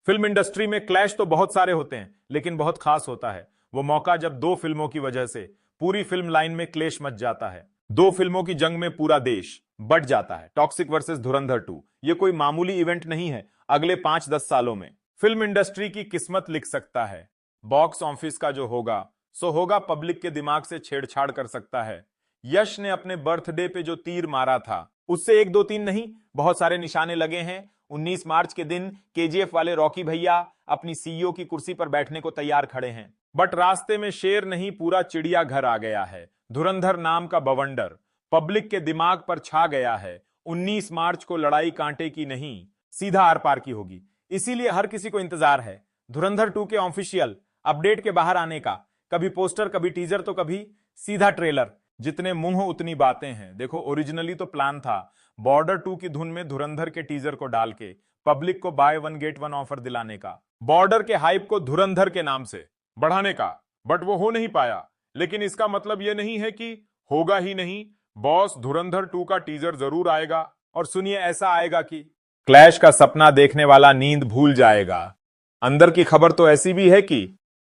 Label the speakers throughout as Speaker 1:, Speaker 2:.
Speaker 1: Film industry में clash तो बहुत सारे होते हैं, लेकिन बहुत खास होता है वो मौका जब दो फिल्मों की वजह से पूरी फिल्म लाइन में क्लेश मच जाता है। दो फिल्मों की जंग में पूरा देश बट जाता है। टॉक्सिक वर्सेस धुरंधर 2 ये कोई मामूली इवेंट नहीं है। अगले 5-10 सालों में फिल्म इंडस्ट्री की किस्मत लिख सकता है। बॉक्स ऑफिस का जो होगा सो होगा, पब्लिक के दिमाग से छेड़छाड़ कर सकता है। यश ने अपने बर्थडे पे जो तीर मारा था उससे 1-2-3 नहीं, बहुत सारे निशाने लगे हैं। 19 मार्च के दिन केजीएफ वाले रॉकी भैया अपनी सीईओ की कुर्सी पर बैठने को तैयार खड़े हैं, बट रास्ते में शेर नहीं पूरा चिड़िया घर आ गया है। धुरंधर नाम का बवंडर पब्लिक के दिमाग पर छा गया है। 19 मार्च को लड़ाई कांटे की नहीं, सीधा आर पार की होगी। इसीलिए हर किसी को इंतजार है धुरंधर 2 के ऑफिशियल अपडेट के बाहर आने का। कभी पोस्टर, कभी टीजर, तो कभी सीधा ट्रेलर। जितने मुंह उतनी बातें हैं। देखो, ओरिजिनली तो प्लान था बॉर्डर 2 की धुन में धुरंधर के टीजर को डाल के पब्लिक को बाय 1 गेट 1 ऑफर दिलाने का, बॉर्डर के हाइप को धुरंधर के नाम से बढ़ाने का, बट वो हो नहीं पाया। लेकिन इसका मतलब ये नहीं है कि होगा ही नहीं। बॉस, धुरंधर 2 का टीजर जरूर आएगा, और सुनिए, ऐसा आएगा कि क्लैश का सपना देखने वाला नींद भूल जाएगा। अंदर की खबर तो ऐसी भी है कि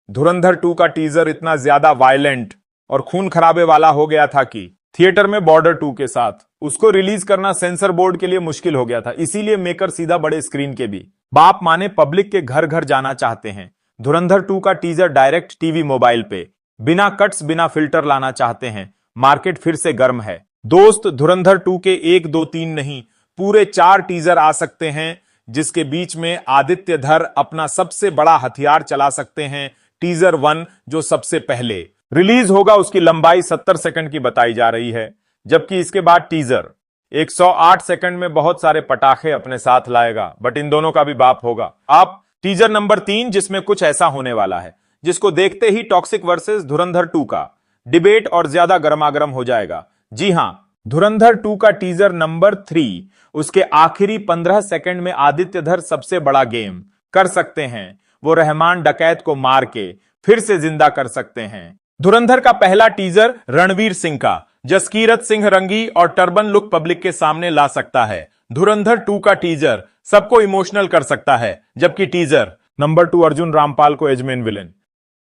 Speaker 1: धुरंधर 2 का टीजर इतना ज्यादा वायलेंट और खून खराबे वाला हो गया था कि थिएटर में बॉर्डर 2 के साथ उसको रिलीज करना सेंसर बोर्ड के लिए मुश्किल हो गया था। इसीलिए मेकर सीधा बड़े स्क्रीन के भी बाप माने पब्लिक के घर घर जाना चाहते हैं। धुरंधर 2 का टीजर डायरेक्ट टीवी मोबाइल पे बिना कट्स, बिना फिल्टर लाना चाहते हैं। मार्केट फिर से गर्म है दोस्त। धुरंधर 2 के 1, 2, 3 नहीं, पूरे 4 टीजर आ सकते हैं, जिसके बीच में आदित्य धर अपना सबसे बड़ा हथियार चला सकते हैं। टीजर 1 जो सबसे पहले रिलीज होगा उसकी लंबाई 70 सेकंड की बताई जा रही है, जबकि इसके बाद टीजर 108 सेकंड में बहुत सारे पटाखे अपने साथ लाएगा, बट इन दोनों का भी बाप होगा। आप टीजर नंबर 3 जिसमें कुछ ऐसा होने वाला है जिसको देखते ही टॉक्सिक वर्सेस धुरंधर 2 का डिबेट और ज्यादा गर्मागरम हो जाएगा। जी हां, धुरंधर 2 का टीजर नंबर 3 उसके आखिरी 15 सेकंड में आदित्य धर सबसे बड़ा गेम कर सकते हैं। वो रहमान डकैत को मार के फिर से जिंदा कर सकते हैं। धुरंधर का पहला टीजर रणवीर सिंह का जसकीरत सिंह रंगी और टर्बन लुक पब्लिक के सामने ला सकता है। धुरंधर 2 का टीजर सबको इमोशनल कर सकता है, जबकि टीजर नंबर 2 अर्जुन रामपाल को एज मेन विलेन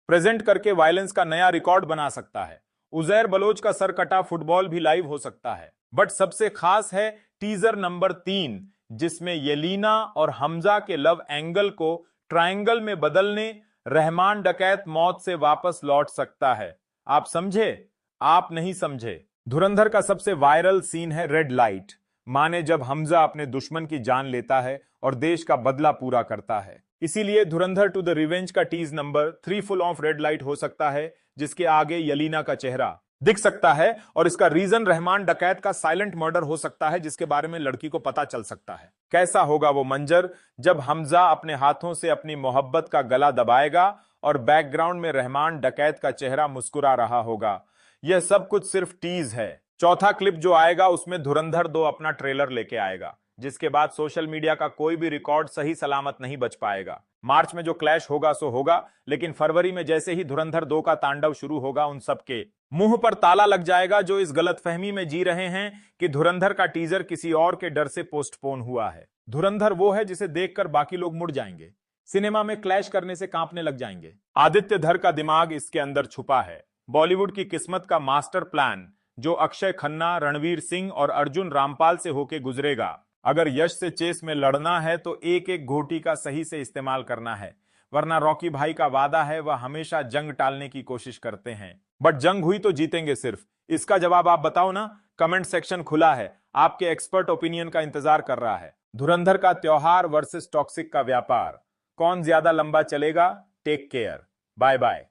Speaker 1: प्रेजेंट करके वायलेंस का नया रिकॉर्ड बना सकता है। उजैर बलोच का सर कटा फुटबॉल भी लाइव हो सकता है। बट सबसे खास है टीजर नंबर 3 जिसमें येलीना और हमजा के लव एंगल को ट्रायंगल में बदलने रहमान डकैत मौत से वापस लौट सकता है। आप समझे? आप नहीं समझे। धुरंधर का सबसे वायरल सीन है रेड लाइट, माने जब हमजा अपने दुश्मन की जान लेता है और देश का बदला पूरा करता है। इसीलिए धुरंधर 2 द रिवेंज का टीज number 3 full of red light हो सकता है, जिसके आगे येलीना का चेहरा दिख सकता है, और इसका रीजन रहमान डकैत का साइलेंट मर्डर हो सकता है, जिसके बारे में लड़की को पता चल सकता है। कैसा होगा वो मंजर जब हमजा अपने हाथों से अपनी मोहब्बत का गला दबाएगा और बैकग्राउंड में रहमान डकैत का चेहरा मुस्कुरा रहा होगा। यह सब कुछ सिर्फ टीज है। चौथा क्लिप जो आएगा उसमें धुरंधर 2 अपना ट्रेलर लेके आएगा, जिसके बाद सोशल मीडिया का कोई भी रिकॉर्ड सही सलामत नहीं बच पाएगा। मार्च में जो क्लैश होगा सो होगा, लेकिन फरवरी में जैसे ही धुरंधर 2 का तांडव शुरू होगा, उन सबके मुंह पर ताला लग जाएगा जो इस गलतफहमी में जी रहे हैं कि धुरंधर का टीजर किसी और के डर से पोस्टपोन हुआ है। धुरंधर वो है जिसे देखकर बाकी लोग मुड़ जाएंगे, सिनेमा में क्लैश करने से कांपने लग जाएंगे। आदित्य धर का दिमाग इसके अंदर छुपा है। बॉलीवुड की किस्मत का मास्टर प्लान जो अक्षय खन्ना, रणवीर सिंह और अर्जुन रामपाल से होके गुजरेगा। अगर यश से चेस में लड़ना है तो एक एक घोटी का सही से इस्तेमाल करना है, वरना रॉकी भाई का वादा है वह हमेशा जंग टालने की कोशिश करते हैं, बट जंग हुई तो जीतेंगे सिर्फ। इसका जवाब आप बताओ ना। कमेंट सेक्शन खुला है, आपके एक्सपर्ट ओपिनियन का इंतजार कर रहा है। धुरंधर का त्योहार वर्सेस टॉक्सिक का व्यापार, कौन ज्यादा लंबा चलेगा? Take care, bye bye.